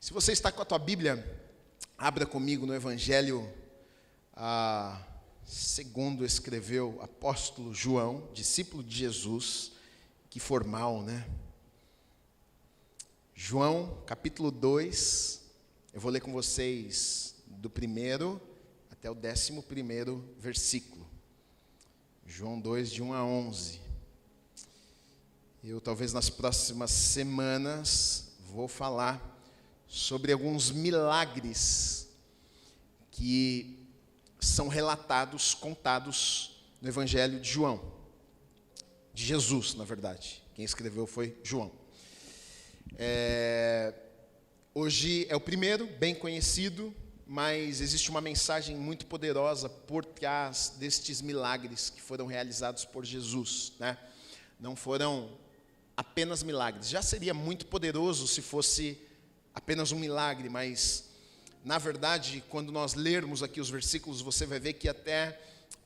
Se você está com a tua Bíblia, abra comigo no Evangelho segundo escreveu o apóstolo João, discípulo de Jesus. Que formal, né? João, capítulo 2, eu vou ler com vocês do 1º até o 11º versículo. João 2, de 1 a 11. Eu talvez nas próximas semanas vou falar sobre alguns milagres que são relatados, contados no Evangelho de João. De Jesus, na verdade. Quem escreveu foi João. Hoje é o primeiro, bem conhecido, mas existe uma mensagem muito poderosa por trás destes milagres que foram realizados por Jesus, né? Não foram apenas milagres. Já seria muito poderoso se fosse apenas um milagre, mas, na verdade, quando nós lermos aqui os versículos, você vai ver que até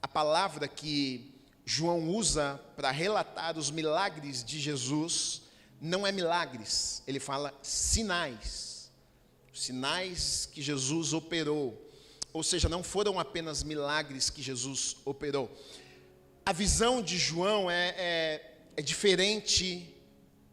a palavra que João usa para relatar os milagres de Jesus não é milagres, ele fala sinais. Sinais que Jesus operou. Ou seja, não foram apenas milagres que Jesus operou. A visão de João é diferente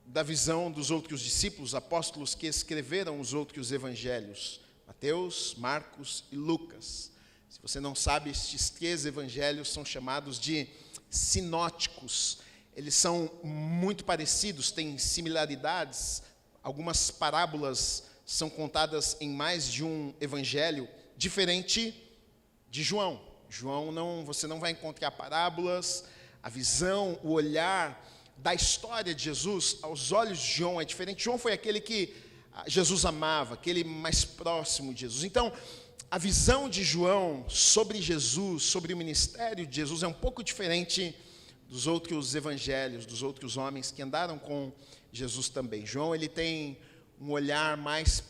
da visão dos outros discípulos, apóstolos que escreveram os outros evangelhos, Mateus, Marcos e Lucas. Se você não sabe, estes 3 evangelhos são chamados de sinóticos. Eles são muito parecidos, têm similaridades. Algumas parábolas são contadas em mais de um evangelho, diferente de João. Você não vai encontrar parábolas, a visão, o olhar da história de Jesus, aos olhos de João é diferente. João foi aquele que Jesus amava, aquele mais próximo de Jesus. Então, a visão de João sobre Jesus, sobre o ministério de Jesus, é um pouco diferente dos outros evangelhos, dos outros homens que andaram com Jesus também. João, ele tem um olhar mais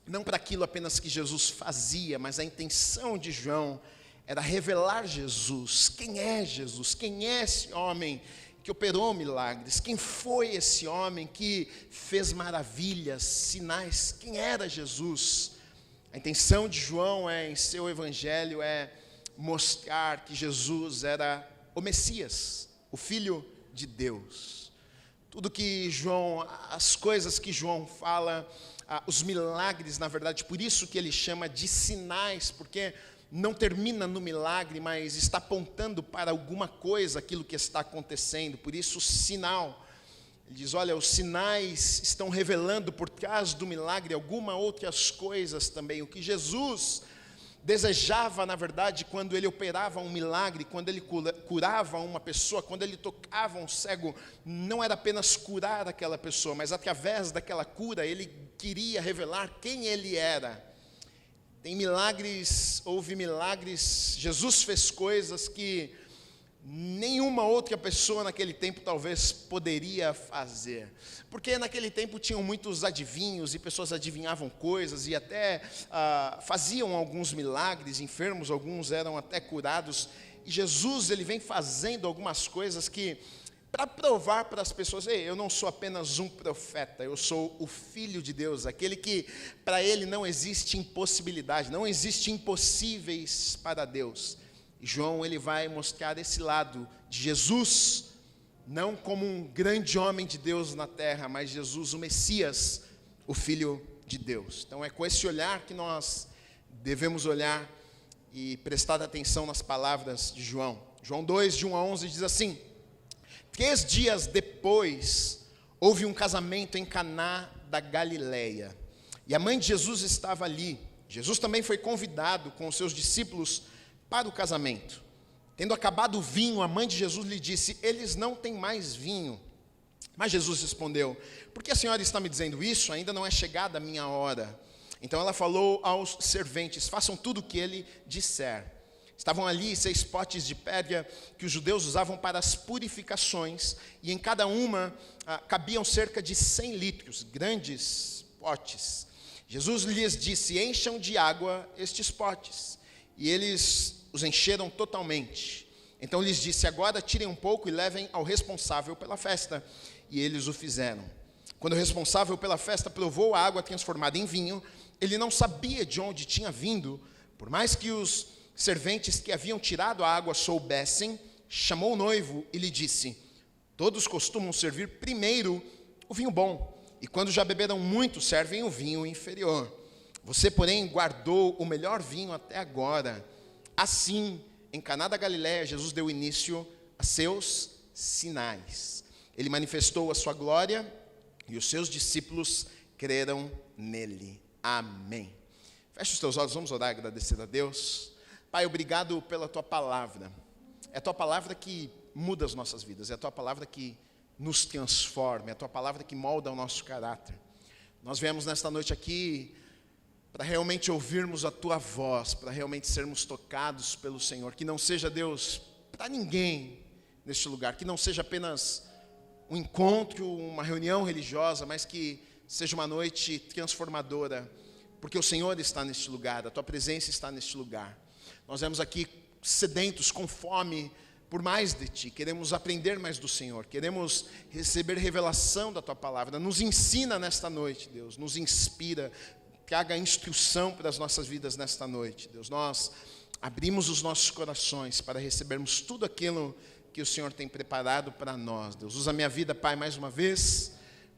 não para aquilo apenas que Jesus fazia, mas a intenção de João era revelar Jesus. Quem é Jesus? Quem é esse homem que operou milagres? Quem foi esse homem que fez maravilhas, sinais? Quem era Jesus? A intenção de João em seu evangelho é mostrar que Jesus era o Messias, o Filho de Deus. Tudo que João, as coisas que João fala, os milagres, na verdade, por isso que ele chama de sinais, porque não termina no milagre, mas está apontando para alguma coisa, aquilo que está acontecendo. Por isso, sinal. Ele diz, olha, os sinais estão revelando por trás do milagre algumas outras coisas também. O que Jesus desejava, na verdade, quando ele operava um milagre, quando ele curava uma pessoa, quando ele tocava um cego, não era apenas curar aquela pessoa, mas através daquela cura, ele queria revelar quem ele era. Houve milagres, Jesus fez coisas que nenhuma outra pessoa naquele tempo talvez poderia fazer. Porque naquele tempo tinham muitos adivinhos e pessoas adivinhavam coisas e até faziam alguns milagres, enfermos, alguns eram até curados. E Jesus, ele vem fazendo algumas coisas que, para provar para as pessoas, ei, eu não sou apenas um profeta, eu sou o Filho de Deus, aquele que para ele não existe impossibilidade, não existe impossíveis para Deus. E João, ele vai mostrar esse lado de Jesus, não como um grande homem de Deus na terra, mas Jesus, o Messias, o Filho de Deus. Então é com esse olhar que nós devemos olhar e prestar atenção nas palavras de João. João 2, de 1 a 11, diz assim: 3 dias depois, houve um casamento em Caná da Galileia, e a mãe de Jesus estava ali. Jesus também foi convidado com os seus discípulos para o casamento. Tendo acabado o vinho, a mãe de Jesus lhe disse, eles não têm mais vinho. Mas Jesus respondeu, por que a senhora está me dizendo isso? Ainda não é chegada a minha hora. Então ela falou aos serventes, façam tudo o que ele disser. Estavam ali 6 potes de pedra que os judeus usavam para as purificações, e em cada uma cabiam cerca de 100 litros, grandes potes. Jesus lhes disse, encham de água estes potes. E eles os encheram totalmente. Então lhes disse, agora tirem um pouco e levem ao responsável pela festa. E eles o fizeram. Quando o responsável pela festa provou a água transformada em vinho, ele não sabia de onde tinha vindo, por mais que os serventes que haviam tirado a água soubessem, chamou o noivo e lhe disse: todos costumam servir primeiro o vinho bom, e quando já beberam muito, servem o vinho inferior. Você, porém, guardou o melhor vinho até agora. Assim, em Caná da Galileia, Jesus deu início a seus sinais. Ele manifestou a sua glória e os seus discípulos creram nele. Amém. Feche os teus olhos, vamos orar e agradecer a Deus. Pai, obrigado pela tua palavra. É a tua palavra que muda as nossas vidas, é a tua palavra que nos transforma, é a tua palavra que molda o nosso caráter. Nós viemos nesta noite aqui para realmente ouvirmos a tua voz, para realmente sermos tocados pelo Senhor. Que não seja, Deus, para ninguém neste lugar, que não seja apenas um encontro, uma reunião religiosa, mas que seja uma noite transformadora, porque o Senhor está neste lugar, a tua presença está neste lugar. Nós viemos aqui sedentos, com fome por mais de ti, queremos aprender mais do Senhor, queremos receber revelação da tua palavra. Nos ensina nesta noite, Deus, nos inspira, traga instrução para as nossas vidas nesta noite, Deus. Nós abrimos os nossos corações para recebermos tudo aquilo que o Senhor tem preparado para nós, Deus. Usa a minha vida, Pai, mais uma vez,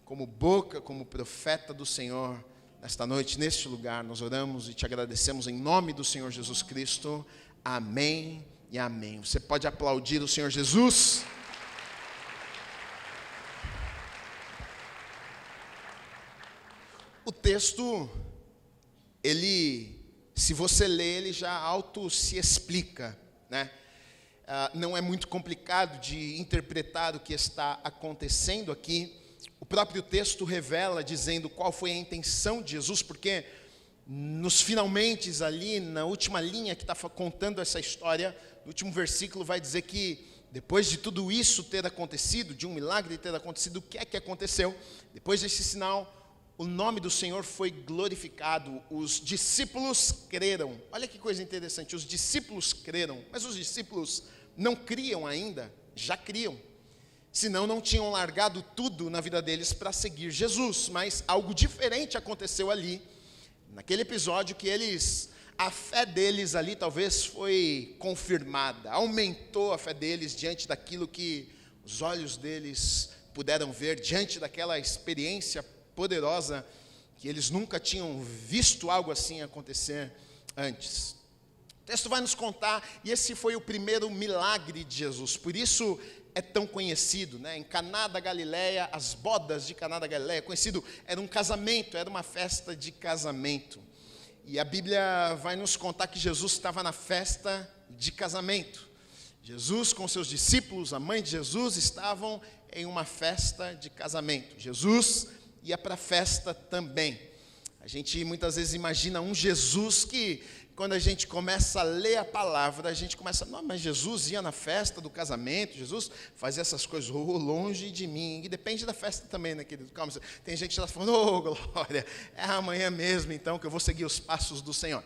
como boca, como profeta do Senhor, nesta noite, neste lugar. Nós oramos e te agradecemos em nome do Senhor Jesus Cristo. Amém e amém. Você pode aplaudir o Senhor Jesus? O texto, ele, se você ler, ele já auto se explica, né? Não é muito complicado de interpretar o que está acontecendo aqui. O próprio texto revela, dizendo qual foi a intenção de Jesus, porque nos finalmente ali, na última linha que está contando essa história, no último versículo vai dizer que depois de tudo isso ter acontecido, de um milagre ter acontecido, o que é que aconteceu? Depois desse sinal, o nome do Senhor foi glorificado, os discípulos creram. Olha que coisa interessante, os discípulos creram, mas os discípulos não criam ainda, já criam. Senão não tinham largado tudo na vida deles para seguir Jesus. Mas algo diferente aconteceu ali, naquele episódio, que a fé deles ali talvez foi confirmada, aumentou a fé deles diante daquilo que os olhos deles puderam ver, diante daquela experiência poderosa, que eles nunca tinham visto algo assim acontecer antes. O texto vai nos contar, e esse foi o primeiro milagre de Jesus, por isso é tão conhecido, né? Em Caná da Galileia, as bodas de Caná da Galileia, conhecido, era um casamento, era uma festa de casamento. E a Bíblia vai nos contar que Jesus estava na festa de casamento. Jesus com seus discípulos, a mãe de Jesus, estavam em uma festa de casamento. Jesus ia para a festa também. A gente muitas vezes imagina um Jesus que, quando a gente começa a ler a palavra, a gente começa, não, mas Jesus ia na festa do casamento, Jesus fazia essas coisas, longe de mim. E depende da festa também, né, querido? Calma, tem gente que está falando, glória, é amanhã mesmo então que eu vou seguir os passos do Senhor.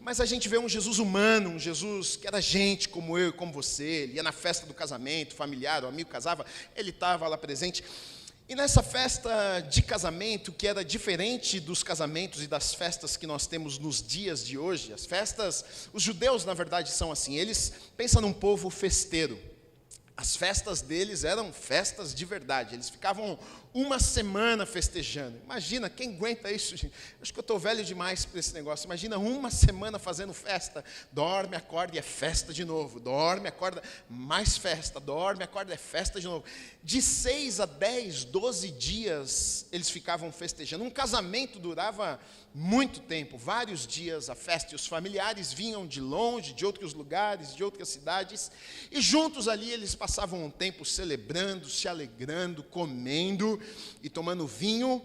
Mas a gente vê um Jesus humano, um Jesus que era gente como eu e como você. Ele ia na festa do casamento, familiar, o amigo casava, ele estava lá presente. E nessa festa de casamento, que era diferente dos casamentos e das festas que nós temos nos dias de hoje, as festas, os judeus na verdade são assim, eles pensam num povo festeiro. As festas deles eram festas de verdade, eles ficavam uma semana festejando. Imagina, quem aguenta isso, gente? Acho que eu estou velho demais para esse negócio. Imagina uma semana fazendo festa, dorme, acorda e é festa de novo, dorme, acorda, mais festa, dorme, acorda, é festa de novo. De 6 a 10, 12 dias eles ficavam festejando. Um casamento durava muito tempo, vários dias a festa, e os familiares vinham de longe, de outros lugares, de outras cidades, e juntos ali eles passavam um tempo celebrando, se alegrando, comendo e tomando vinho.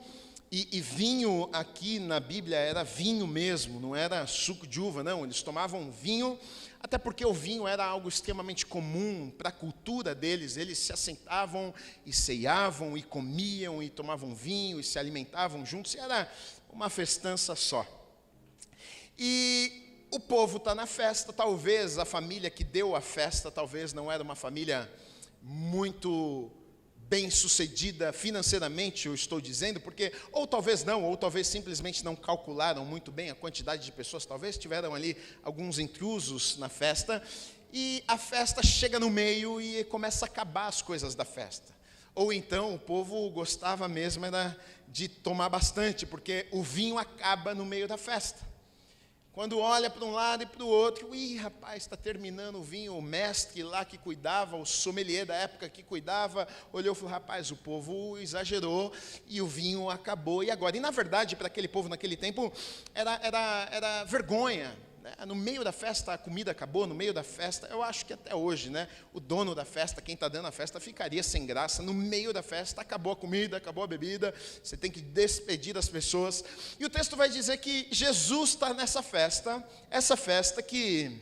E vinho aqui na Bíblia era vinho mesmo, não era suco de uva, não. Eles tomavam vinho, até porque o vinho era algo extremamente comum para a cultura deles. Eles se assentavam e ceiavam e comiam e tomavam vinho e se alimentavam juntos. E era uma festança só. E o povo está na festa. Talvez a família que deu a festa, talvez não era uma família muito bem-sucedida financeiramente, eu estou dizendo, porque, ou talvez não, ou talvez simplesmente não calcularam muito bem a quantidade de pessoas, talvez tiveram ali alguns intrusos na festa, e a festa chega no meio e começa a acabar as coisas da festa. Ou então o povo gostava mesmo era de tomar bastante, porque o vinho acaba no meio da festa. Quando olha para um lado e para o outro, rapaz, está terminando o vinho, o mestre lá que cuidava, o sommelier da época que cuidava, olhou e falou, rapaz, o povo exagerou e o vinho acabou, e agora? E na verdade, para aquele povo naquele tempo, era vergonha, né? No meio da festa a comida acabou, no meio da festa, eu acho que até hoje, né, o dono da festa, quem está dando a festa, ficaria sem graça, no meio da festa, acabou a comida, acabou a bebida, você tem que despedir das pessoas, e o texto vai dizer que Jesus está nessa festa, essa festa que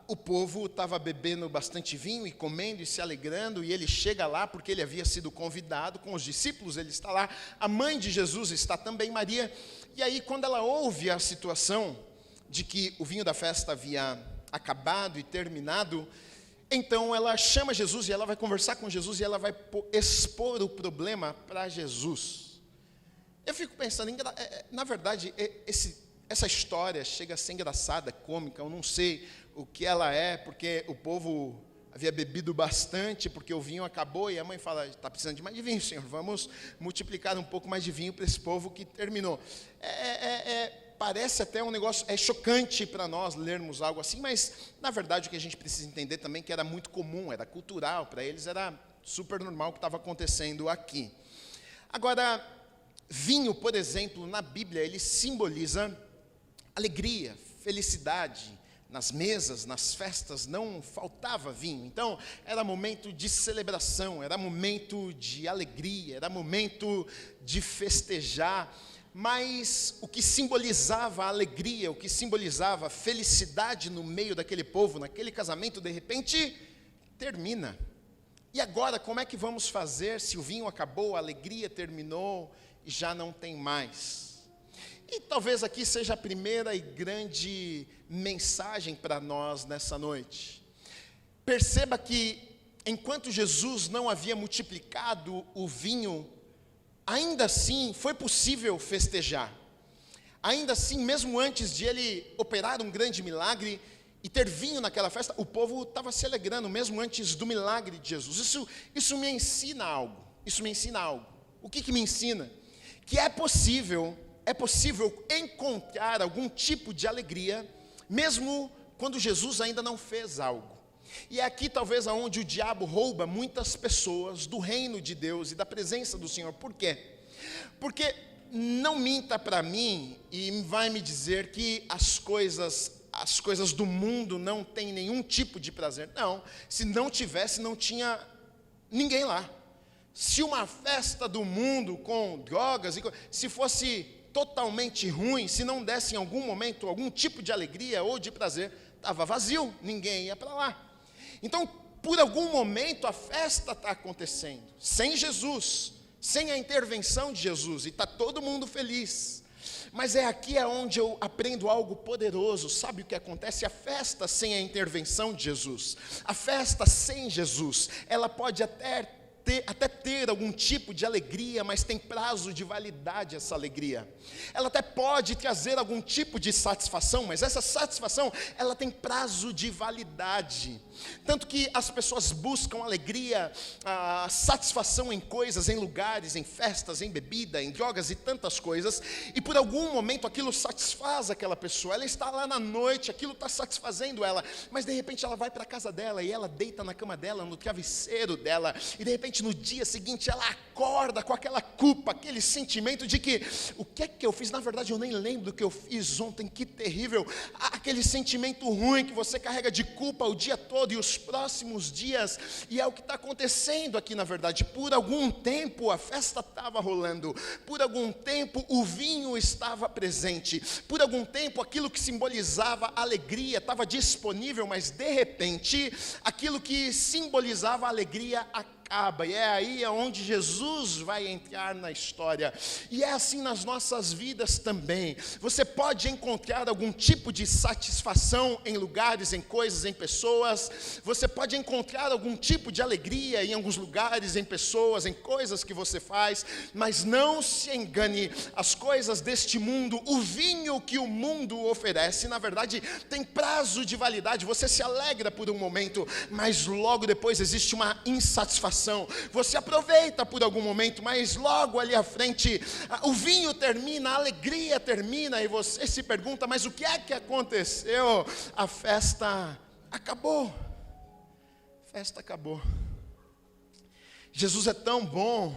o povo estava bebendo bastante vinho e comendo e se alegrando, e ele chega lá porque ele havia sido convidado com os discípulos, ele está lá, a mãe de Jesus está também, Maria, e aí quando ela ouve a situação de que o vinho da festa havia acabado e terminado, então ela chama Jesus e ela vai conversar com Jesus e ela vai expor o problema para Jesus. Eu fico pensando, na verdade, essa história chega a ser engraçada, cômica, eu não sei o que ela é, porque o povo havia bebido bastante, porque o vinho acabou, e a mãe fala, está precisando de mais de vinho, Senhor, vamos multiplicar um pouco mais de vinho para esse povo que terminou. Parece até um negócio, é chocante para nós lermos algo assim, mas, na verdade, o que a gente precisa entender também é que era muito comum, era cultural, para eles era super normal o que estava acontecendo aqui. Agora, vinho, por exemplo, na Bíblia, ele simboliza alegria, felicidade. Nas mesas, nas festas, não faltava vinho. Então, era momento de celebração, era momento de alegria, era momento de festejar. Mas o que simbolizava a alegria, o que simbolizava a felicidade no meio daquele povo, naquele casamento, de repente, termina. E agora, como é que vamos fazer se o vinho acabou, a alegria terminou e já não tem mais? E talvez aqui seja a primeira e grande mensagem para nós nessa noite. Perceba que, enquanto Jesus não havia multiplicado o vinho, ainda assim foi possível festejar. Ainda assim, mesmo antes de ele operar um grande milagre e ter vinho naquela festa, o povo estava se alegrando, mesmo antes do milagre de Jesus. Isso me ensina algo. Isso me ensina algo. O que me ensina? Que é possível encontrar algum tipo de alegria, mesmo quando Jesus ainda não fez algo. E é aqui talvez aonde o diabo rouba muitas pessoas do reino de Deus e da presença do Senhor. Por quê? Porque não minta para mim e vai me dizer que as coisas do mundo não têm nenhum tipo de prazer. Não, se não tivesse, não tinha ninguém lá. Se uma festa do mundo com drogas, se fosse totalmente ruim, se não desse em algum momento algum tipo de alegria ou de prazer, estava vazio, ninguém ia para lá. Então, por algum momento a festa está acontecendo, sem Jesus, sem a intervenção de Jesus, e está todo mundo feliz. Mas é aqui onde eu aprendo algo poderoso. Sabe o que acontece? A festa sem a intervenção de Jesus, a festa sem Jesus, ela pode até ter algum tipo de alegria, mas tem prazo de validade essa alegria. Ela até pode trazer algum tipo de satisfação, mas essa satisfação, ela tem prazo de validade. Tanto que as pessoas buscam alegria, satisfação em coisas, em lugares, em festas, em bebida, em drogas e tantas coisas, e por algum momento aquilo satisfaz aquela pessoa. Ela está lá na noite, aquilo está satisfazendo ela, mas de repente ela vai para a casa dela e ela deita na cama dela, no travesseiro dela, e de repente no dia seguinte ela acorda com aquela culpa, aquele sentimento de que o que é que eu fiz? Na verdade eu nem lembro do que eu fiz ontem, que terrível. Aquele sentimento ruim que você carrega de culpa o dia todo e os próximos dias, e é o que está acontecendo aqui na verdade. Por algum tempo a festa estava rolando, por algum tempo o vinho estava presente, por algum tempo aquilo que simbolizava alegria estava disponível, mas de repente aquilo que simbolizava alegria acaba, e é aí onde Jesus vai entrar na história. E é assim nas nossas vidas também. Você pode encontrar algum tipo de satisfação em lugares, em coisas, em pessoas. Você pode encontrar algum tipo de alegria em alguns lugares, em pessoas, em coisas que você faz, mas não se engane, as coisas deste mundo, o vinho que o mundo oferece, na verdade, tem prazo de validade. Você se alegra por um momento, mas logo depois existe uma insatisfação. Você aproveita por algum momento, mas logo ali à frente, o vinho termina, a alegria termina, e você se pergunta, mas o que é que aconteceu? A festa acabou. A festa acabou. Jesus é tão bom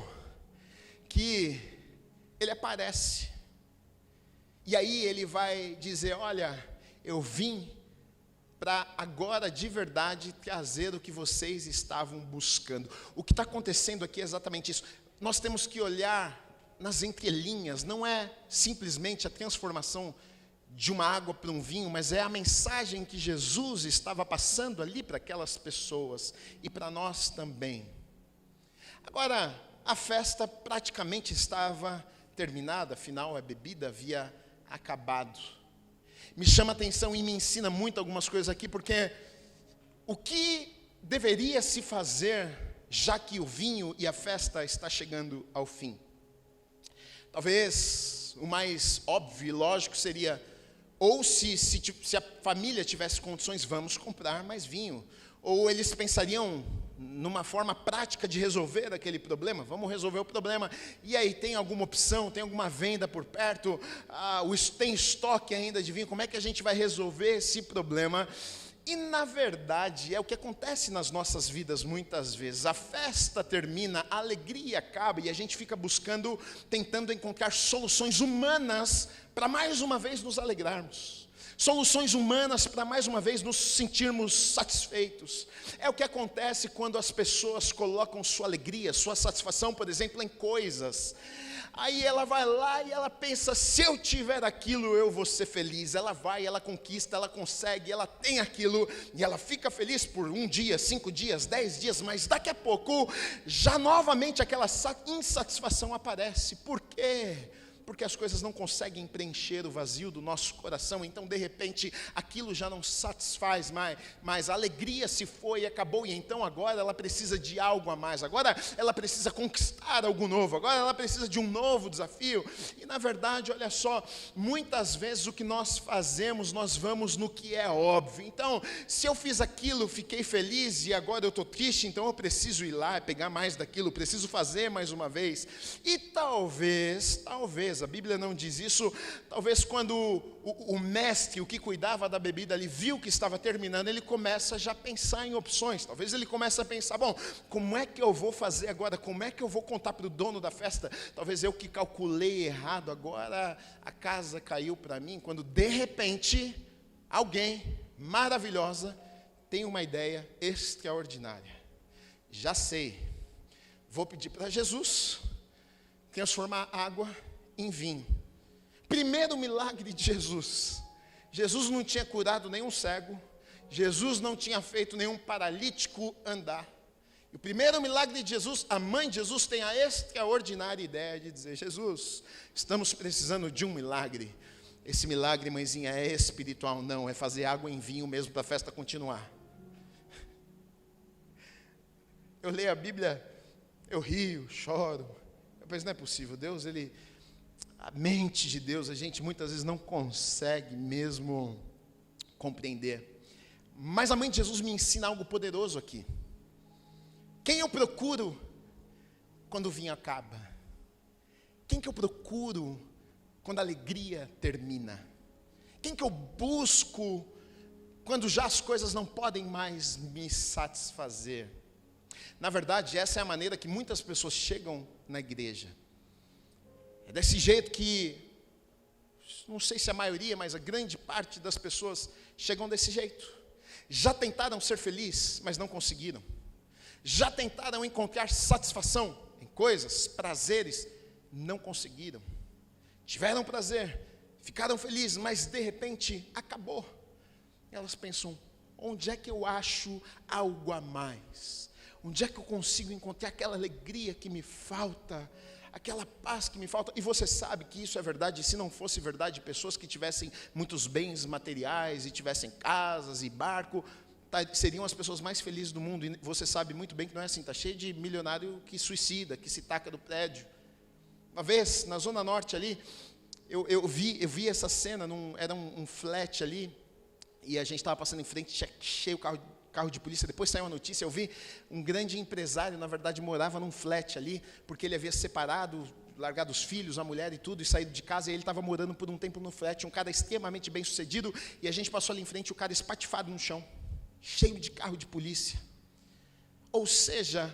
que ele aparece. E aí ele vai dizer, olha, eu vim para agora de verdade trazer o que vocês estavam buscando. O que está acontecendo aqui é exatamente isso. Nós temos que olhar nas entrelinhas, não é simplesmente a transformação de uma água para um vinho, mas é a mensagem que Jesus estava passando ali para aquelas pessoas e para nós também. Agora, a festa praticamente estava terminada, afinal a bebida havia acabado. Me chama a atenção e me ensina muito algumas coisas aqui, porque o que deveria se fazer, já que o vinho e a festa está chegando ao fim? Talvez o mais óbvio e lógico seria, ou se a família tivesse condições, vamos comprar mais vinho. Ou eles pensariam numa forma prática de resolver aquele problema, vamos resolver o problema. E aí, tem alguma opção, tem alguma venda por perto, tem estoque ainda de vinho, como é que a gente vai resolver esse problema? E na verdade, é o que acontece nas nossas vidas muitas vezes. A festa termina, a alegria acaba e a gente fica buscando, tentando encontrar soluções humanas para mais uma vez nos alegrarmos. Soluções humanas para mais uma vez nos sentirmos satisfeitos. É o que acontece quando as pessoas colocam sua alegria, sua satisfação, por exemplo, em coisas. Aí ela vai lá e ela pensa, se eu tiver aquilo, eu vou ser feliz. Ela vai, ela conquista, ela consegue, ela tem aquilo, e ela fica feliz por 1 dia, 5 dias, 10 dias, mas daqui a pouco, já novamente aquela insatisfação aparece. Por quê? Porque as coisas não conseguem preencher o vazio do nosso coração, então de repente aquilo já não satisfaz mais, a alegria se foi e acabou, e então agora ela precisa de algo a mais, agora ela precisa conquistar algo novo, agora ela precisa de um novo desafio. E na verdade, olha só, muitas vezes o que nós fazemos, nós vamos no que é óbvio. Então, se eu fiz aquilo, fiquei feliz e agora eu estou triste, então eu preciso ir lá, pegar mais daquilo, preciso fazer mais uma vez. E talvez, a Bíblia não diz isso, talvez quando o mestre, o que cuidava da bebida ali, viu que estava terminando, ele começa já a pensar em opções. Talvez ele comece a pensar, bom, como é que eu vou fazer agora? Como é que eu vou contar para o dono da festa? Talvez eu que calculei errado, agora a casa caiu para mim, quando de repente, alguém maravilhosa tem uma ideia extraordinária. Já sei, vou pedir para Jesus transformar água em vinho. Primeiro milagre de Jesus. Jesus não tinha curado nenhum cego, Jesus não tinha feito nenhum paralítico andar. E o primeiro milagre de Jesus, a mãe de Jesus tem a extraordinária ideia de dizer, Jesus, estamos precisando de um milagre. Esse milagre, mãezinha, é espiritual? Não, é fazer água em vinho mesmo para a festa continuar. Eu leio a Bíblia, eu rio, choro. Eu penso, não é possível, Deus, a mente de Deus, a gente muitas vezes não consegue mesmo compreender. Mas a mãe de Jesus me ensina algo poderoso aqui. Quem eu procuro quando o vinho acaba? Quem que eu procuro quando a alegria termina? Quem que eu busco quando já as coisas não podem mais me satisfazer? Na verdade, essa é a maneira que muitas pessoas chegam na igreja. É desse jeito que, não sei se a maioria, mas a grande parte das pessoas chegam desse jeito. Já tentaram ser felizes, mas não conseguiram. Já tentaram encontrar satisfação em coisas, prazeres, não conseguiram. Tiveram prazer, ficaram felizes, mas de repente acabou. E elas pensam, onde é que eu acho algo a mais? Onde é que eu consigo encontrar aquela alegria que me falta, aquela paz que me falta? E você sabe que isso é verdade. Se não fosse verdade, pessoas que tivessem muitos bens materiais e tivessem casas e barco, seriam as pessoas mais felizes do mundo. E você sabe muito bem que não é assim. Está cheio de milionário que suicida, que se taca do prédio. Uma vez, na Zona Norte ali, eu vi essa cena, era um flat ali, e a gente estava passando em frente, cheio o carro de polícia. Depois saiu a notícia, eu vi um grande empresário, na verdade morava num flat ali, porque ele havia separado, largado os filhos, a mulher e tudo, e saído de casa, e ele estava morando por um tempo no flat, um cara extremamente bem sucedido, e a gente passou ali em frente, o cara espatifado no chão, cheio de carro de polícia. Ou seja,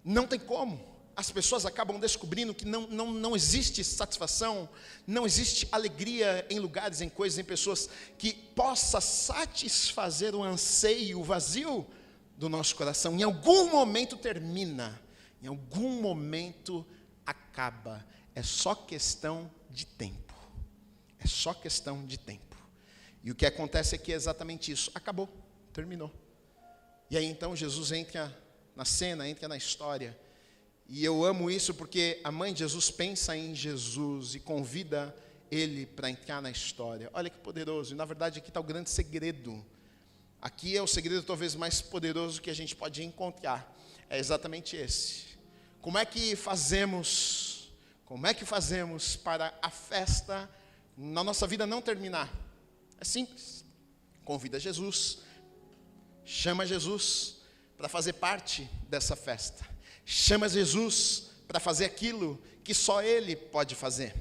não tem como. As pessoas acabam descobrindo que não existe satisfação, não existe alegria em lugares, em coisas, em pessoas que possa satisfazer o anseio, o vazio do nosso coração. Em algum momento termina, em algum momento acaba. É só questão de tempo. É só questão de tempo. E o que acontece é que é exatamente isso. Acabou, terminou. E aí então Jesus entra na cena, entra na história. E eu amo isso porque a mãe de Jesus pensa em Jesus e convida ele para entrar na história. Olha que poderoso. E na verdade aqui está o grande segredo. Aqui é o segredo talvez mais poderoso que a gente pode encontrar. É exatamente esse. Como é que fazemos para a festa na nossa vida não terminar? É simples. Convida Jesus. Chama Jesus para fazer parte dessa festa. Chama Jesus para fazer aquilo que só Ele pode fazer.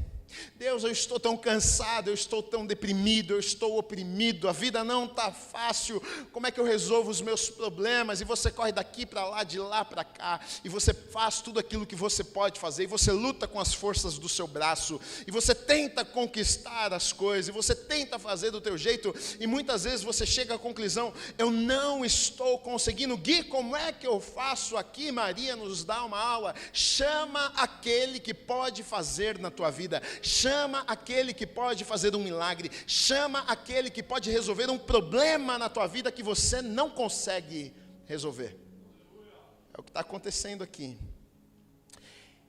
Deus, eu estou tão cansado, eu estou tão deprimido, eu estou oprimido, a vida não está fácil, como é que eu resolvo os meus problemas? E você corre daqui para lá, de lá para cá, e você faz tudo aquilo que você pode fazer, e você luta com as forças do seu braço, e você tenta conquistar as coisas, e você tenta fazer do teu jeito, e muitas vezes você chega à conclusão, eu não estou conseguindo. Gui, como é que eu faço aqui? Maria nos dá uma aula. Chama aquele que pode fazer na tua vida. Chama aquele que pode fazer um milagre. Chama aquele que pode resolver um problema na tua vida que você não consegue resolver. É o que está acontecendo aqui.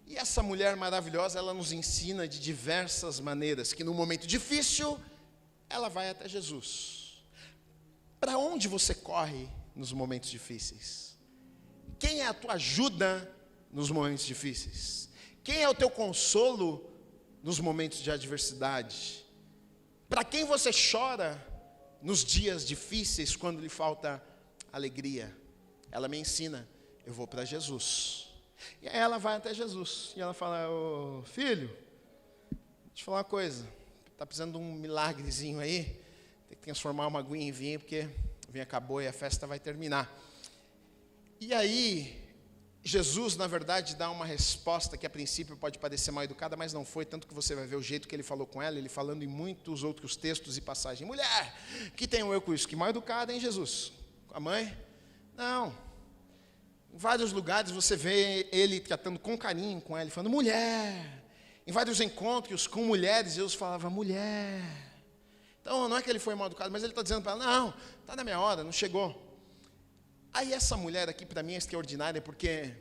E essa mulher maravilhosa, ela nos ensina de diversas maneiras, que no momento difícil, ela vai até Jesus. Para onde você corre nos momentos difíceis? Quem é a tua ajuda nos momentos difíceis? Quem é o teu consolo nos momentos de adversidade? Para quem você chora nos dias difíceis, quando lhe falta alegria? Ela me ensina, eu vou para Jesus. E aí ela vai até Jesus, e ela fala, ô filho, deixa eu te falar uma coisa, está precisando de um milagrezinho aí, tem que transformar uma aguinha em vinho, porque o vinho acabou e a festa vai terminar. E aí, Jesus, na verdade, dá uma resposta que a princípio pode parecer mal educada, mas não foi, tanto que você vai ver o jeito que ele falou com ela, ele falando em muitos outros textos e passagens. Mulher, que tenho eu com isso? Que mal educada, hein, Jesus? Com a mãe? Não. Em vários lugares você vê ele tratando com carinho com ela, falando, mulher. Em vários encontros com mulheres, Jesus falava, mulher. Então, não é que ele foi mal educado, mas ele está dizendo para ela, não, está na minha hora, não chegou. Aí essa mulher aqui para mim é extraordinária, porque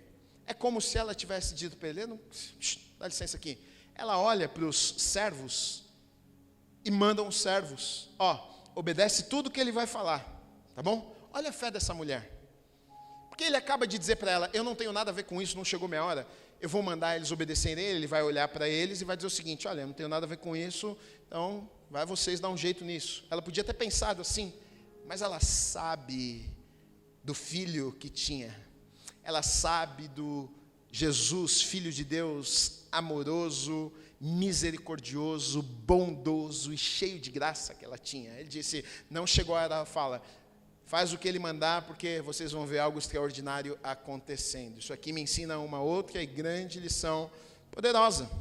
é como se ela tivesse dito para ele, dá licença aqui. Ela olha para os servos e manda os servos, obedece tudo que ele vai falar, tá bom? Olha a fé dessa mulher. Porque ele acaba de dizer para ela, eu não tenho nada a ver com isso, não chegou minha hora, eu vou mandar eles obedecerem ele vai olhar para eles e vai dizer o seguinte, olha, eu não tenho nada a ver com isso, então vai vocês dar um jeito nisso. Ela podia ter pensado assim, mas ela sabe do filho que tinha, ela sabe do Jesus, Filho de Deus, amoroso, misericordioso, bondoso e cheio de graça que ela tinha. Ele disse, não chegou a hora, ela fala, faz o que ele mandar, porque vocês vão ver algo extraordinário acontecendo. Isso aqui me ensina uma outra e grande lição poderosa.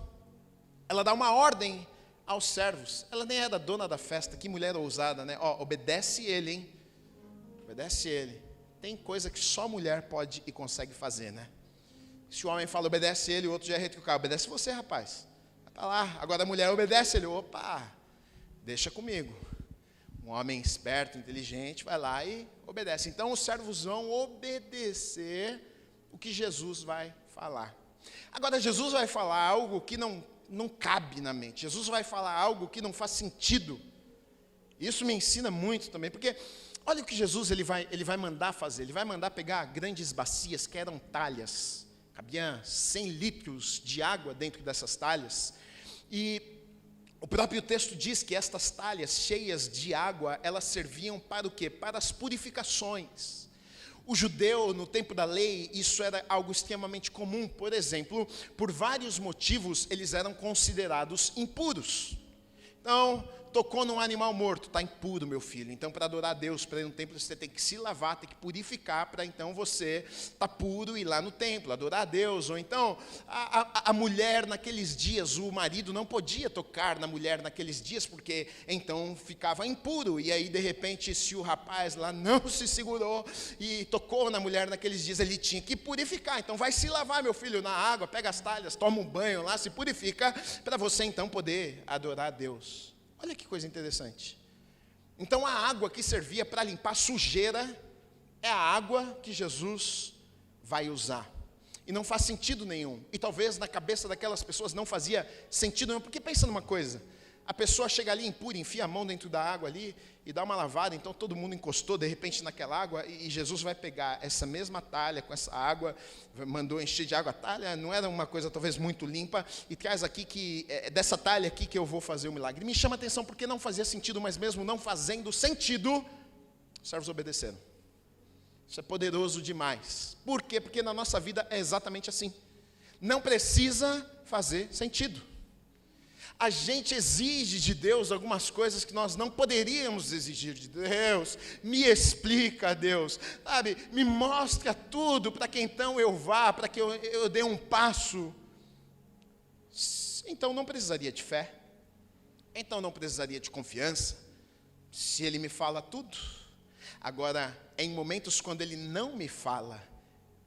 Ela dá uma ordem aos servos, ela nem era dona da festa, que mulher ousada, né? Obedece ele, hein? Obedece ele. Tem coisa que só mulher pode e consegue fazer, né? Se o homem fala, obedece ele, o outro já é retrucado, obedece você, rapaz. Vai para lá. Agora a mulher obedece ele, opa, deixa comigo. Um homem esperto, inteligente, vai lá e obedece. Então os servos vão obedecer o que Jesus vai falar. Agora, Jesus vai falar algo que não cabe na mente. Jesus vai falar algo que não faz sentido. Isso me ensina muito também, porque olha o que Jesus ele vai mandar fazer. Ele vai mandar pegar grandes bacias que eram talhas. Cabia 100 litros de água dentro dessas talhas. E o próprio texto diz que estas talhas cheias de água, elas serviam para o quê? Para as purificações. O judeu, no tempo da lei, isso era algo extremamente comum. Por exemplo, por vários motivos, eles eram considerados impuros. Então, tocou num animal morto, está impuro, meu filho. Então, para adorar a Deus, para ir no templo, você tem que se lavar, tem que purificar, para então você estar puro e ir lá no templo, adorar a Deus. Ou então, a mulher naqueles dias, o marido não podia tocar na mulher naqueles dias, porque então ficava impuro. E aí, de repente, se o rapaz lá não se segurou e tocou na mulher naqueles dias, ele tinha que purificar. Então, vai se lavar, meu filho, na água, pega as talhas, toma um banho lá, se purifica, para você então poder adorar a Deus. Olha que coisa interessante. Então a água que servia para limpar sujeira é a água que Jesus vai usar. E não faz sentido nenhum. E talvez na cabeça daquelas pessoas não fazia sentido nenhum. Porque pensa numa coisa. A pessoa chega ali impura, enfia a mão dentro da água ali e dá uma lavada, então todo mundo encostou de repente naquela água e Jesus vai pegar essa mesma talha com essa água, mandou encher de água a talha, não era uma coisa talvez muito limpa, e traz aqui que é dessa talha aqui que eu vou fazer o milagre. Me chama a atenção porque não fazia sentido, mas mesmo não fazendo sentido, os servos obedeceram. Isso é poderoso demais. Por quê? Porque na nossa vida é exatamente assim. Não precisa fazer sentido. A gente exige de Deus algumas coisas que nós não poderíamos exigir de Deus. Me explica, Deus, sabe? Me mostra tudo para que então eu vá, para que eu dê um passo. Então não precisaria de fé. Então não precisaria de confiança. Se Ele me fala tudo. Agora, é em momentos quando Ele não me fala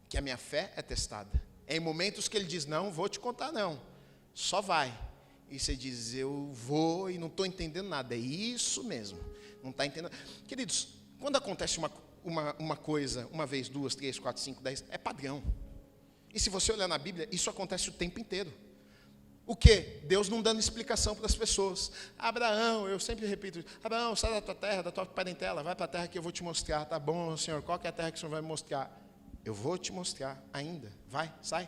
que a minha fé é testada. É em momentos que Ele diz, não vou te contar não, só vai. E você diz, eu vou e não estou entendendo nada. É isso mesmo, não está entendendo. Queridos, quando acontece uma coisa, uma vez, 2, 3, 4, 5, 10, é padrão. E se você olhar na Bíblia, isso acontece o tempo inteiro. O quê? Deus não dando explicação para as pessoas. Abraão, eu sempre repito, Abraão, sai da tua terra, da tua parentela, vai para a terra que eu vou te mostrar. Tá bom, Senhor, qual que é a terra que o Senhor vai me mostrar? Eu vou te mostrar ainda. Vai, sai.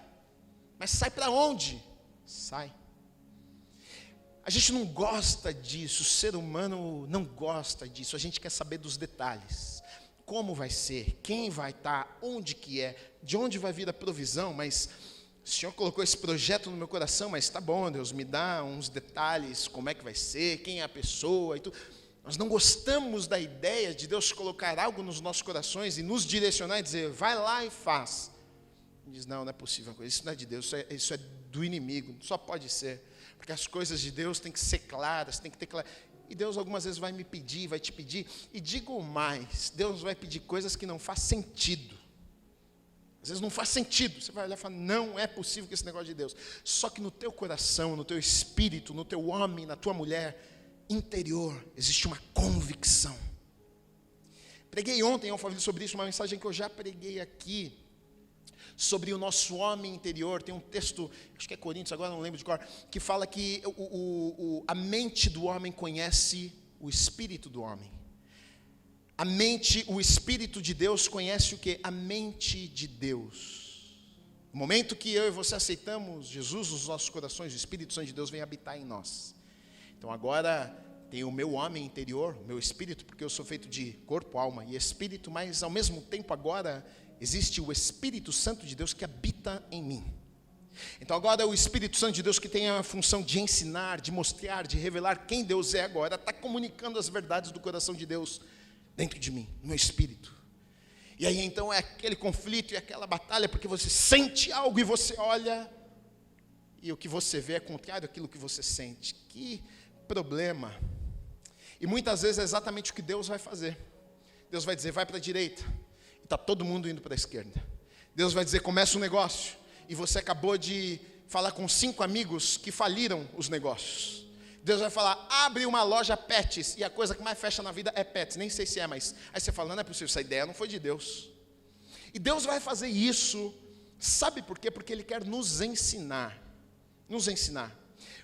Mas sai para onde? Sai. A gente não gosta disso, o ser humano não gosta disso, a gente quer saber dos detalhes. Como vai ser, quem vai estar, onde que é, de onde vai vir a provisão, mas o Senhor colocou esse projeto no meu coração, mas está bom, Deus, me dá uns detalhes, como é que vai ser, quem é a pessoa e tudo. Nós não gostamos da ideia de Deus colocar algo nos nossos corações e nos direcionar e dizer, vai lá e faz. Diz, não é possível, isso não é de Deus, isso é do inimigo, só pode ser. Porque as coisas de Deus têm que ser claras, tem que ter clareza. E Deus algumas vezes vai me pedir, vai te pedir. E digo mais, Deus vai pedir coisas que não faz sentido. Às vezes não faz sentido. Você vai olhar e falar, não é possível que esse negócio de Deus. Só que no teu coração, no teu espírito, no teu homem, na tua mulher interior, existe uma convicção. Preguei ontem, eu falei sobre isso, uma mensagem que eu já preguei aqui. Sobre o nosso homem interior, tem um texto, acho que é Coríntios, agora não lembro de cor, que fala que a mente do homem conhece o espírito do homem. A mente, o espírito de Deus conhece o quê? A mente de Deus. No momento que eu e você aceitamos Jesus nos nossos corações, o Espírito Santo de Deus vem habitar em nós. Então agora tem o meu homem interior, o meu espírito, porque eu sou feito de corpo, alma e espírito, mas ao mesmo tempo agora existe o Espírito Santo de Deus que habita em mim. Então agora o Espírito Santo de Deus que tem a função de ensinar, de mostrar, de revelar quem Deus é agora, está comunicando as verdades do coração de Deus dentro de mim, no meu espírito. E aí então é aquele conflito e aquela batalha, porque você sente algo e você olha, e o que você vê é contrário àquilo que você sente. Que problema. E muitas vezes é exatamente o que Deus vai fazer. Deus vai dizer, vai para a direita. Está todo mundo indo para a esquerda. Deus vai dizer, começa um negócio, e você acabou de falar com 5 amigos que faliram os negócios. Deus vai falar, abre uma loja Pets, e a coisa que mais fecha na vida é Pets, nem sei se é, mas aí você fala, não é possível, essa ideia não foi de Deus. E Deus vai fazer isso, Sabe por quê? Porque ele quer nos ensinar. Nos ensinar.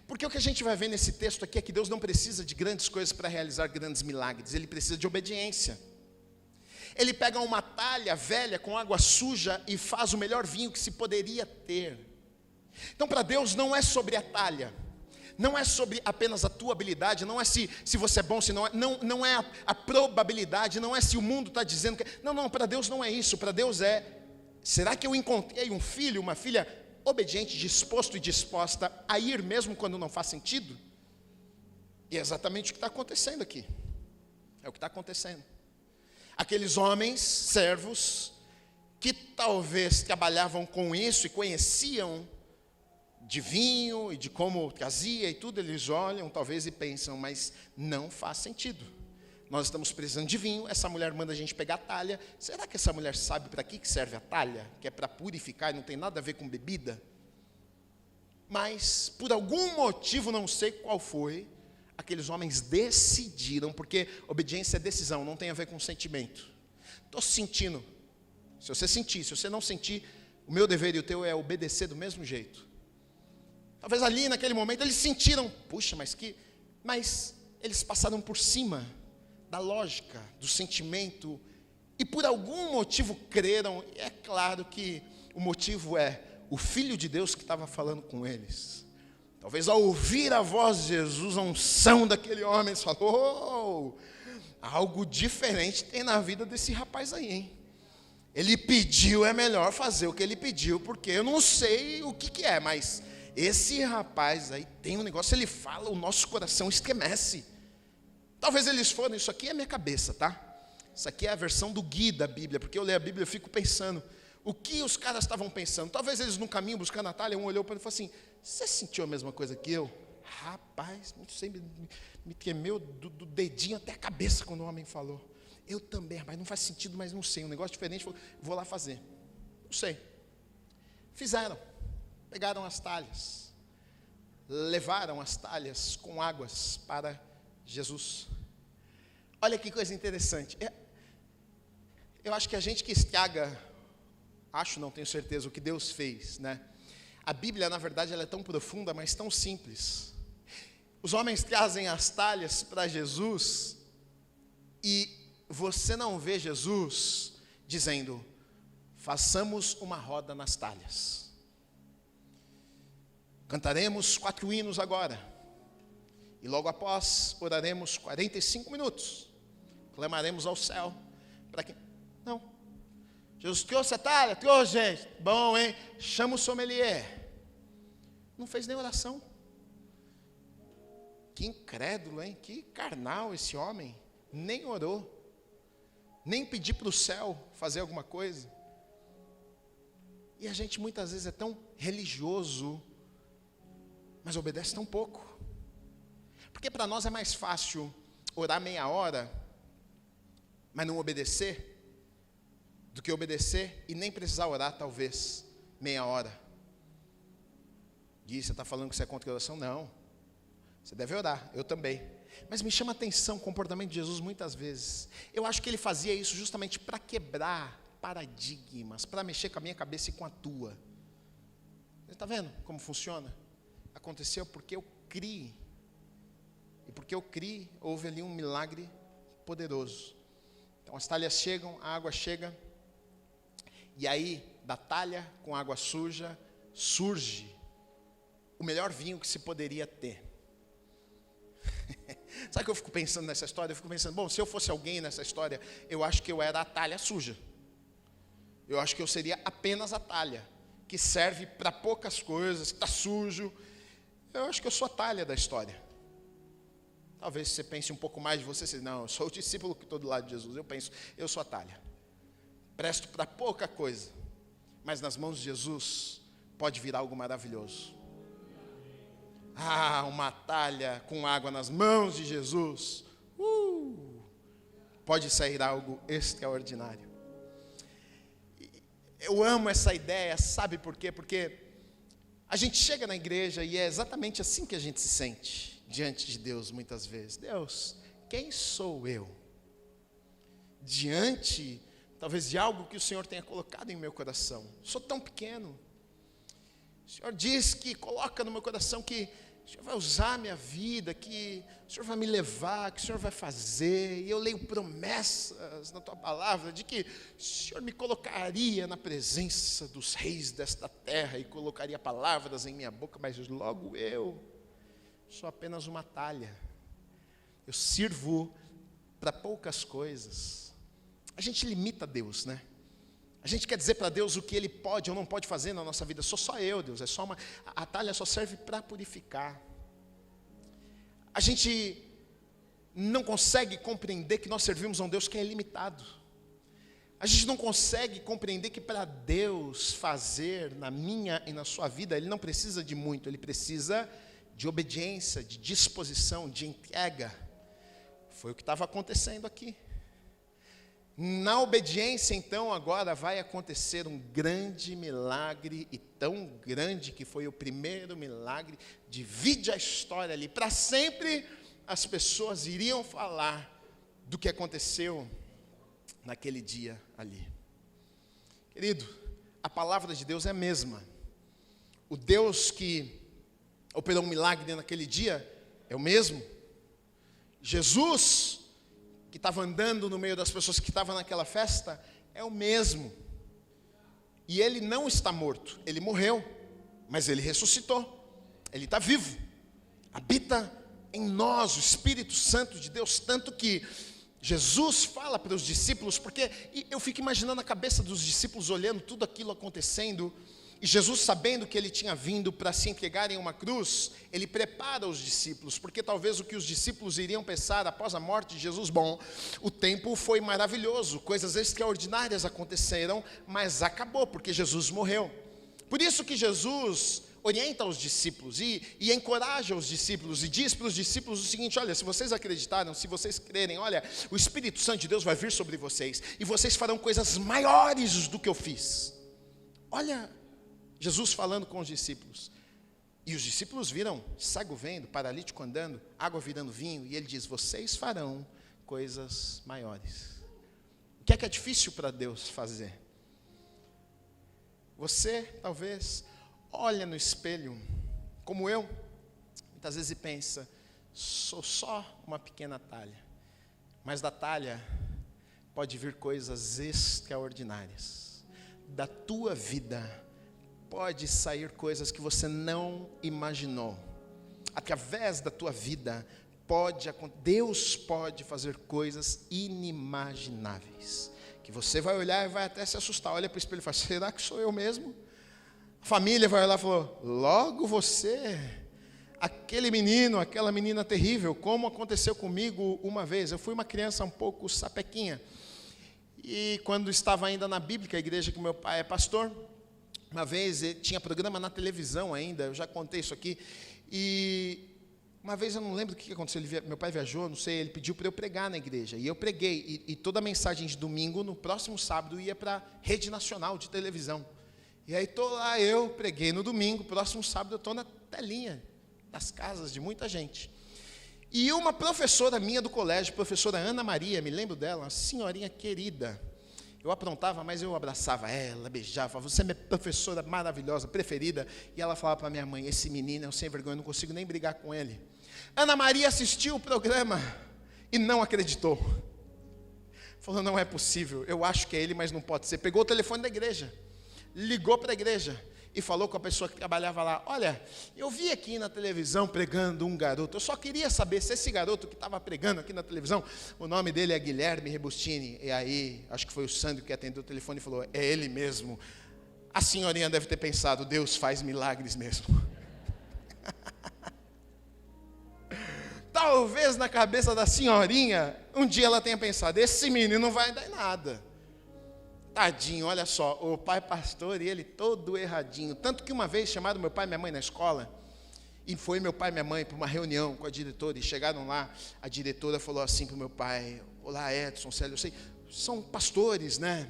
Porque o que a gente vai ver nesse texto aqui é que Deus não precisa de grandes coisas para realizar grandes milagres. Ele precisa de obediência. Ele pega uma talha velha com água suja e faz o melhor vinho que se poderia ter. Então, para Deus não é sobre a talha. Não é sobre apenas a tua habilidade, não é se você é bom, se não é, não é a probabilidade, não é se o mundo está dizendo que... Não, para Deus não é isso, para Deus é, será que eu encontrei um filho, uma filha obediente, disposto e disposta a ir mesmo quando não faz sentido? E é exatamente o que está acontecendo aqui, é o que está acontecendo. Aqueles homens, servos, que talvez trabalhavam com isso e conheciam de vinho e de como trazia e tudo, eles olham talvez e pensam, mas não faz sentido. Nós estamos precisando de vinho, essa mulher manda a gente pegar a talha. Será que essa mulher sabe para que serve a talha? Que é para purificar e não tem nada a ver com bebida? Mas, por algum motivo, não sei qual foi, aqueles homens decidiram, porque obediência é decisão, não tem a ver com sentimento. Estou sentindo. Se você sentir, se você não sentir, o meu dever e o teu é obedecer do mesmo jeito. Talvez ali naquele momento eles sentiram, puxa, mas eles passaram por cima da lógica, do sentimento, e por algum motivo creram. E é claro que o motivo é o Filho de Deus que estava falando com eles. Talvez ao ouvir a voz de Jesus, a unção daquele homem, eles falaram, algo diferente tem na vida desse rapaz aí, hein? Ele pediu, é melhor fazer o que ele pediu, porque eu não sei o que é, mas esse rapaz aí tem um negócio, ele fala, o nosso coração estremece. Talvez eles foram, isso aqui é minha cabeça, tá? Isso aqui é a versão do Gui da Bíblia, porque eu leio a Bíblia e fico pensando, o que os caras estavam pensando? Talvez eles no caminho buscando a Natália, um olhou para ele e falou assim, você sentiu a mesma coisa que eu? Rapaz, não sei, me tremeu do dedinho até a cabeça quando o homem falou. Eu também, rapaz, não faz sentido, mas não sei, um negócio diferente, vou lá fazer. Não sei. Fizeram. Pegaram as talhas, levaram as talhas com águas para Jesus. Olha que coisa interessante. Eu acho que a gente que estraga, não tenho certeza, o que Deus fez, né? A Bíblia, na verdade, ela é tão profunda, mas tão simples. Os homens trazem as talhas para Jesus e você não vê Jesus dizendo, façamos uma roda nas talhas. Cantaremos 4 hinos agora. E logo após, oraremos 45 minutos. Clamaremos ao céu. Para quem? Não. Jesus trouxe a talha? Trouxe, gente. Bom, hein? Chama o sommelier. Não fez nem oração. Que incrédulo, hein? Que carnal esse homem. Nem orou. Nem pediu para o céu fazer alguma coisa. E a gente muitas vezes é tão religioso, mas obedece tão pouco. Porque para nós é mais fácil orar meia hora, mas não obedecer, do que obedecer e nem precisar orar, talvez, meia hora. Gui, você está falando que você é contra a oração? Não. Você deve orar, eu também. Mas me chama a atenção o comportamento de Jesus muitas vezes. Eu acho que ele fazia isso justamente para quebrar paradigmas, para mexer com a minha cabeça e com a tua. Você está vendo como funciona? Aconteceu porque eu criei. E porque eu criei, houve ali um milagre poderoso. Então as talhas chegam, a água chega. E aí, da talha com água suja, surge o melhor vinho que se poderia ter. Sabe o que eu fico pensando nessa história? Eu fico pensando, bom, se eu fosse alguém nessa história, eu acho que eu era a talha suja. Eu acho que eu seria apenas a talha, que serve para poucas coisas, que está sujo. Eu acho que eu sou a talha da história. Talvez você pense um pouco mais de você, não, eu sou o discípulo que estou do lado de Jesus. Eu penso, eu sou a talha. Presto para pouca coisa, mas nas mãos de Jesus pode vir algo maravilhoso. Uma talha com água nas mãos de Jesus. Pode sair algo extraordinário. Eu amo essa ideia, sabe por quê? Porque a gente chega na igreja e é exatamente assim que a gente se sente diante de Deus muitas vezes. Deus, quem sou eu? Diante talvez de algo que o Senhor tenha colocado em meu coração. Sou tão pequeno. O Senhor diz que coloca no meu coração que o Senhor vai usar a minha vida, que o Senhor vai me levar, que o Senhor vai fazer. E eu leio promessas na tua palavra de que o Senhor me colocaria na presença dos reis desta terra e colocaria palavras em minha boca, mas logo eu sou apenas uma talha. Eu sirvo para poucas coisas. A gente limita Deus, né? A gente quer dizer para Deus o que Ele pode ou não pode fazer na nossa vida. Sou só eu, Deus. A talha só serve para purificar. A gente não consegue compreender que nós servimos a um Deus que é ilimitado. A gente não consegue compreender que para Deus fazer na minha e na sua vida, Ele não precisa de muito. Ele precisa de obediência, de disposição, de entrega. Foi o que estava acontecendo aqui. Na obediência, então, agora vai acontecer um grande milagre, e tão grande que foi o primeiro milagre. Divide a história ali. Para sempre as pessoas iriam falar do que aconteceu naquele dia ali. Querido, a palavra de Deus é a mesma. O Deus que operou um milagre naquele dia é o mesmo. Jesus, que estava andando no meio das pessoas que estavam naquela festa, é o mesmo. E ele não está morto, ele morreu, mas ele ressuscitou, ele está vivo, habita em nós o Espírito Santo de Deus, tanto que Jesus fala para os discípulos, porque eu fico imaginando a cabeça dos discípulos olhando tudo aquilo acontecendo, e Jesus, sabendo que ele tinha vindo para se entregar em uma cruz, ele prepara os discípulos, porque talvez o que os discípulos iriam pensar após a morte de Jesus, bom, o tempo foi maravilhoso, coisas extraordinárias aconteceram, mas acabou, porque Jesus morreu. Por isso que Jesus orienta os discípulos e encoraja os discípulos e diz para os discípulos o seguinte: olha, se vocês acreditaram, se vocês crerem, olha, o Espírito Santo de Deus vai vir sobre vocês, e vocês farão coisas maiores do que eu fiz. Olha, Jesus falando com os discípulos, e os discípulos viram cego vendo, paralítico andando, água virando vinho, e ele diz: vocês farão coisas maiores. O que é difícil para Deus fazer? Você talvez olha no espelho, como eu, muitas vezes, e pensa: sou só uma pequena talha, mas da talha pode vir coisas extraordinárias, da tua vida pode sair coisas que você não imaginou. Através da tua vida, Deus pode fazer coisas inimagináveis, que você vai olhar e vai até se assustar. Olha para o espelho e fala: será que sou eu mesmo? A família vai olhar e falou: logo você, aquele menino, aquela menina terrível, como aconteceu comigo uma vez. Eu fui uma criança um pouco sapequinha, e quando estava ainda na Bíblica, a igreja que meu pai é pastor, uma vez tinha programa na televisão ainda, eu já contei isso aqui, e uma vez eu não lembro o que aconteceu, meu pai viajou, não sei, ele pediu para eu pregar na igreja, e eu preguei, e toda a mensagem de domingo, no próximo sábado, ia para a rede nacional de televisão. E aí estou lá, eu preguei no domingo, próximo sábado eu estou na telinha das casas de muita gente. E uma professora minha do colégio, professora Ana Maria, me lembro dela, uma senhorinha querida. Eu aprontava, mas eu abraçava ela, beijava, falava: você é minha professora maravilhosa, preferida. E ela falava para minha mãe: esse menino é um sem vergonha, eu não consigo nem brigar com ele. Ana Maria assistiu o programa e não acreditou. Falou: não é possível, eu acho que é ele, mas não pode ser. Pegou o telefone da igreja, ligou para a igreja e falou com a pessoa que trabalhava lá: olha, eu vi aqui na televisão pregando um garoto, eu só queria saber se esse garoto que estava pregando aqui na televisão, o nome dele é Guilherme Rebustini. E aí, acho que foi o Sandro que atendeu o telefone e falou: é ele mesmo. A senhorinha deve ter pensado: Deus faz milagres mesmo. Talvez na cabeça da senhorinha, um dia ela tenha pensado: esse menino não vai dar em nada. Tadinho, olha só, o pai pastor e ele todo erradinho. Tanto que uma vez chamaram meu pai e minha mãe na escola, e foi meu pai e minha mãe para uma reunião com a diretora, e chegaram lá, a diretora falou assim para o meu pai: olá, Edson, Célio, eu sei, são pastores, né?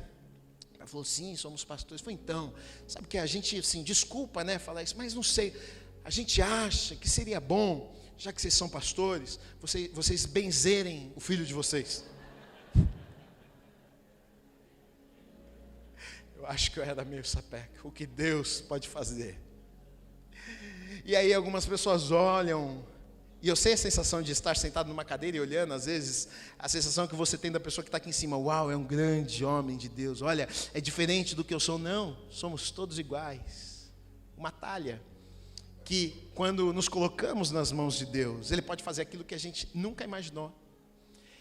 Ela falou: sim, somos pastores. Foi então, sabe que a gente, assim, desculpa, né, falar isso, mas não sei, a gente acha que seria bom, já que vocês são pastores, vocês benzerem o filho de vocês. acho que eu era meio sapeca. O que Deus pode fazer? E aí algumas pessoas olham, e eu sei a sensação de estar sentado numa cadeira e olhando, às vezes, a sensação que você tem da pessoa que está aqui em cima. Uau, é um grande homem de Deus. Olha, é diferente do que eu sou. Não, somos todos iguais. Uma talha que, quando nos colocamos nas mãos de Deus, Ele pode fazer aquilo que a gente nunca imaginou.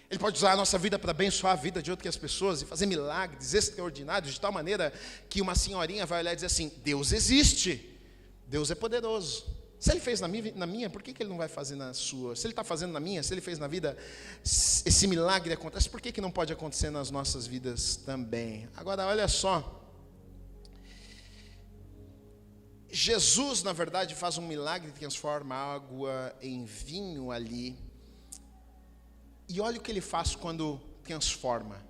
Ele pode usar a nossa vida para abençoar a vida de outras pessoas e fazer milagres extraordinários, de tal maneira que uma senhorinha vai olhar e dizer assim: Deus existe, Deus é poderoso. Se Ele fez na minha, por que Ele não vai fazer na sua? Se Ele está fazendo na minha, se Ele fez na vida, esse milagre acontece, por que não pode acontecer nas nossas vidas também? Agora, olha só. Jesus, na verdade, faz um milagre, transforma a água em vinho ali. E olha o que Ele faz quando transforma.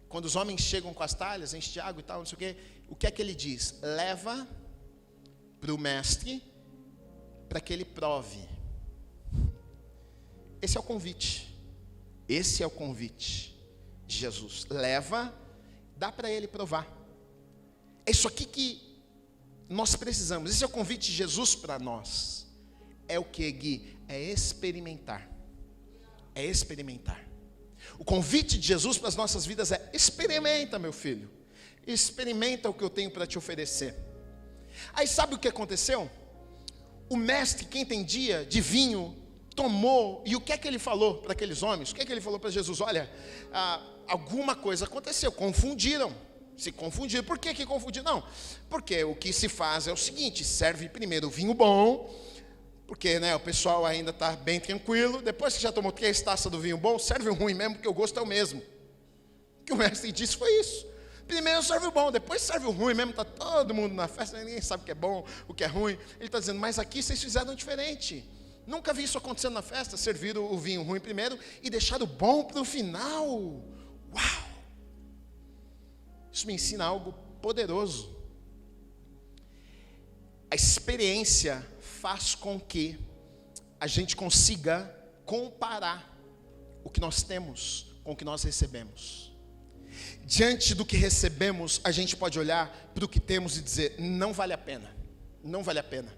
Quando os homens chegam com as talhas, enche de água e tal, não sei o quê, o que é que Ele diz? Leva para o mestre, para que ele prove. Esse é o convite. Esse é o convite de Jesus. Leva, dá para ele provar. É isso aqui que nós precisamos. Esse é o convite de Jesus para nós. É o que, Gui? É experimentar. É experimentar. O convite de Jesus para as nossas vidas é: experimenta, meu filho. Experimenta o que eu tenho para te oferecer. Aí sabe o que aconteceu? O mestre, que entendia de vinho, tomou, e o que é que ele falou para aqueles homens? O que é que ele falou para Jesus? Olha, alguma coisa aconteceu, confundiram, se confundiram. Por que confundiram? Não, porque o que se faz é o seguinte: serve primeiro o vinho bom, porque o pessoal ainda está bem tranquilo. Depois que já tomou 3 taças do vinho bom, serve o ruim mesmo, porque o gosto é o mesmo. O que o mestre disse foi isso. Primeiro serve o bom, depois serve o ruim mesmo. Está todo mundo na festa, ninguém sabe o que é bom, o que é ruim. Ele está dizendo: mas aqui vocês fizeram diferente. Nunca vi isso acontecendo na festa. Serviram o vinho ruim primeiro e deixaram o bom para o final. Uau! Isso me ensina algo poderoso. A experiência faz com que a gente consiga comparar o que nós temos com o que nós recebemos. Diante do que recebemos, a gente pode olhar para o que temos e dizer: não vale a pena, não vale a pena.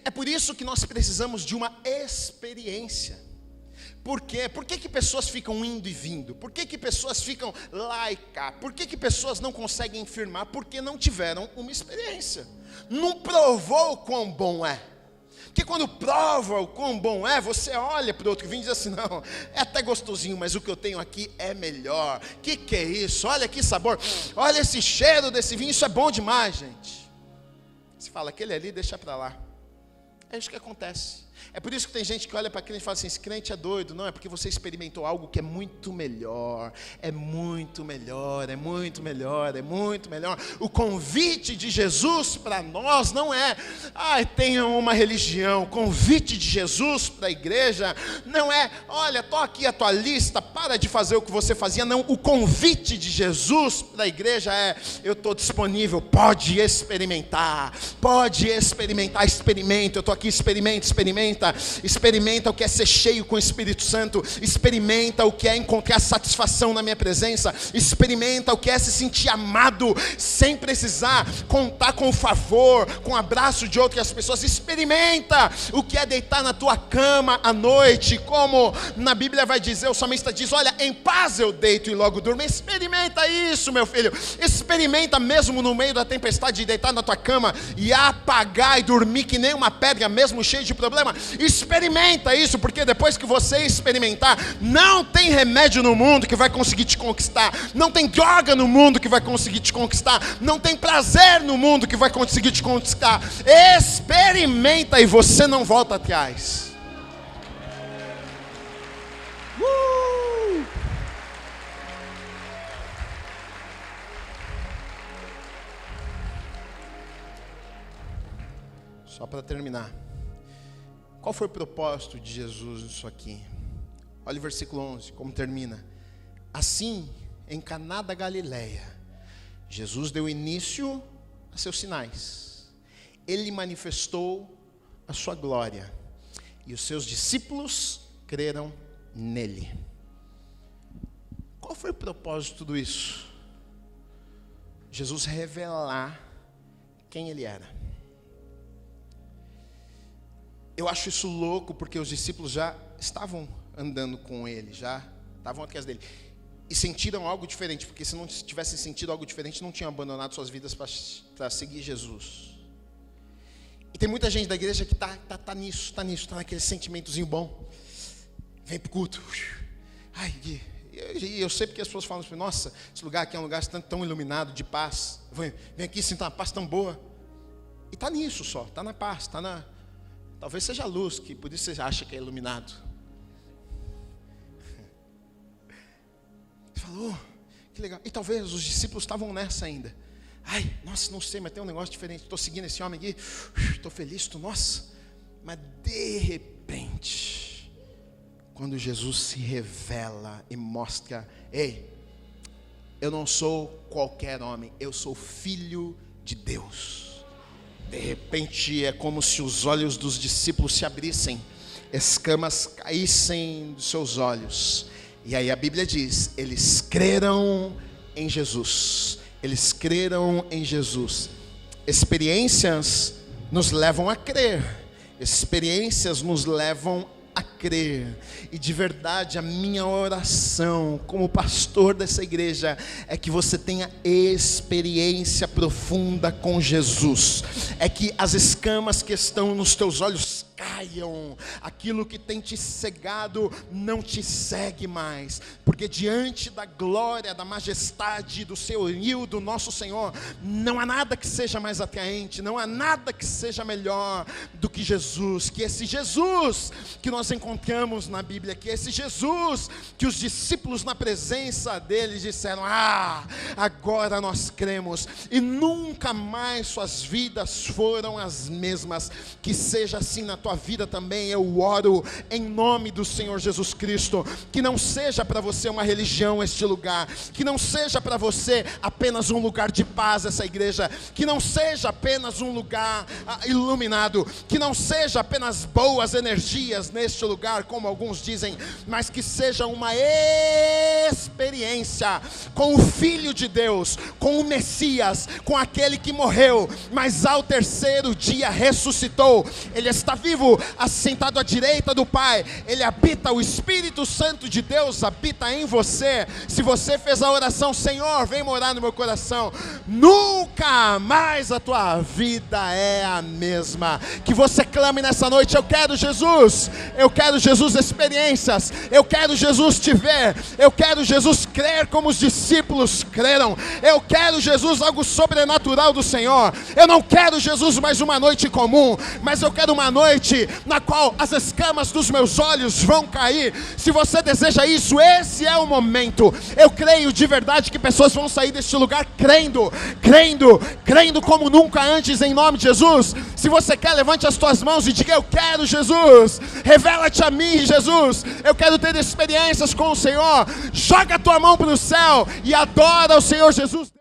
É por isso que nós precisamos de uma experiência. Por quê? Por que pessoas ficam indo e vindo? Por que pessoas ficam lá e cá? Por que pessoas não conseguem firmar? Porque não tiveram uma experiência. Não provou o quão bom é. Porque quando prova o quão bom é, você olha para o outro vinho e diz assim: não, é até gostosinho, mas o que eu tenho aqui é melhor. Que é isso? Olha que sabor, olha esse cheiro desse vinho, isso é bom demais, gente. Você fala: aquele ali deixa para lá. É isso que acontece. É por isso que tem gente que olha para crente e fala assim: esse crente é doido. Não, é porque você experimentou algo que é muito melhor. É muito melhor, é muito melhor, é muito melhor. O convite de Jesus para nós não é: tenham uma religião. O convite de Jesus para a igreja não é: olha, estou aqui a tua lista, para de fazer o que você fazia. Não, o convite de Jesus para a igreja é: eu estou disponível, pode experimentar, experimenta. Eu estou aqui, experimenta o que é ser cheio com o Espírito Santo, experimenta o que é encontrar satisfação na minha presença, experimenta o que é se sentir amado, sem precisar contar com o favor, com o abraço de outras pessoas. Experimenta o que é deitar na tua cama à noite, como na Bíblia vai dizer, o salmista diz: olha, em paz eu deito e logo durmo. Experimenta isso, meu filho, experimenta mesmo no meio da tempestade, de deitar na tua cama e apagar e dormir que nem uma pedra, mesmo cheio de problema. Experimenta isso, porque depois que você experimentar, não tem remédio no mundo que vai conseguir te conquistar, não tem droga no mundo que vai conseguir te conquistar, não tem prazer no mundo que vai conseguir te conquistar. Experimenta e você não volta atrás. Só para terminar, qual foi o propósito de Jesus nisso aqui? Olha o versículo 11, como termina: assim, em Caná da Galileia, Jesus deu início a seus sinais. Ele manifestou a sua glória, e os seus discípulos creram nele. Qual foi o propósito de tudo isso? Jesus revelar quem ele era. Eu acho isso louco, porque os discípulos já estavam andando com ele, já estavam atrás dele. E sentiram algo diferente, porque se não tivessem sentido algo diferente, não tinham abandonado suas vidas para seguir Jesus. E tem muita gente da igreja que tá nisso, tá naquele sentimentozinho bom. Vem pro culto. Ai, Gui. Eu sei porque as pessoas falam assim, nossa, esse lugar aqui é um lugar tão iluminado, de paz. Vem aqui, sinta uma paz tão boa. E tá nisso só, tá na paz, talvez seja a luz, que por isso você acha que é iluminado. Você falou, que legal. E talvez os discípulos estavam nessa ainda. Ai, nossa, não sei, mas tem um negócio diferente. Estou seguindo esse homem aqui, estou feliz, nossa. Mas de repente, quando Jesus se revela e mostra, ei, eu não sou qualquer homem, eu sou filho de Deus. De repente é como se os olhos dos discípulos se abrissem, escamas caíssem dos seus olhos. E aí a Bíblia diz, eles creram em Jesus. Eles creram em Jesus. Experiências nos levam a crer. Experiências nos levam a crer. E de verdade, a minha oração como pastor dessa igreja é que você tenha experiência profunda com Jesus. É que as escamas que estão nos teus olhos caiam, aquilo que tem te cegado não te segue mais, porque diante da glória, da majestade do senhorio do nosso Senhor, não há nada que seja mais atraente, não há nada que seja melhor do que Jesus, que esse Jesus que nós encontramos na Bíblia, que esse Jesus que os discípulos na presença deles disseram, agora nós cremos, e nunca mais suas vidas foram as mesmas. Que seja assim na tua vida também. Eu oro em nome do Senhor Jesus Cristo, que não seja para você uma religião este lugar, que não seja para você apenas um lugar de paz essa igreja, que não seja apenas um lugar iluminado, que não seja apenas boas energias neste lugar, como alguns dizem, mas que seja uma experiência com o Filho de Deus, com o Messias, com aquele que morreu, mas ao terceiro dia ressuscitou. Ele está vivo, assentado à direita do Pai. Ele habita, o Espírito Santo de Deus habita em você. Se você fez a oração, Senhor, vem morar no meu coração, nunca mais a tua vida é a mesma. Que você clame nessa noite, eu quero Jesus experiências, eu quero Jesus te ver, eu quero Jesus crer como os discípulos creram, eu quero Jesus algo sobrenatural do Senhor. Eu não quero Jesus mais uma noite comum, mas eu quero uma noite na qual as escamas dos meus olhos vão cair. Se você deseja isso, esse é o momento. Eu creio de verdade que pessoas vão sair deste lugar crendo como nunca antes, em nome de Jesus. Se você quer, levante as tuas mãos e diga, eu quero Jesus, revela-te a mim, Jesus, eu quero ter experiências com o Senhor. Joga a tua mão para o céu e adora o Senhor Jesus.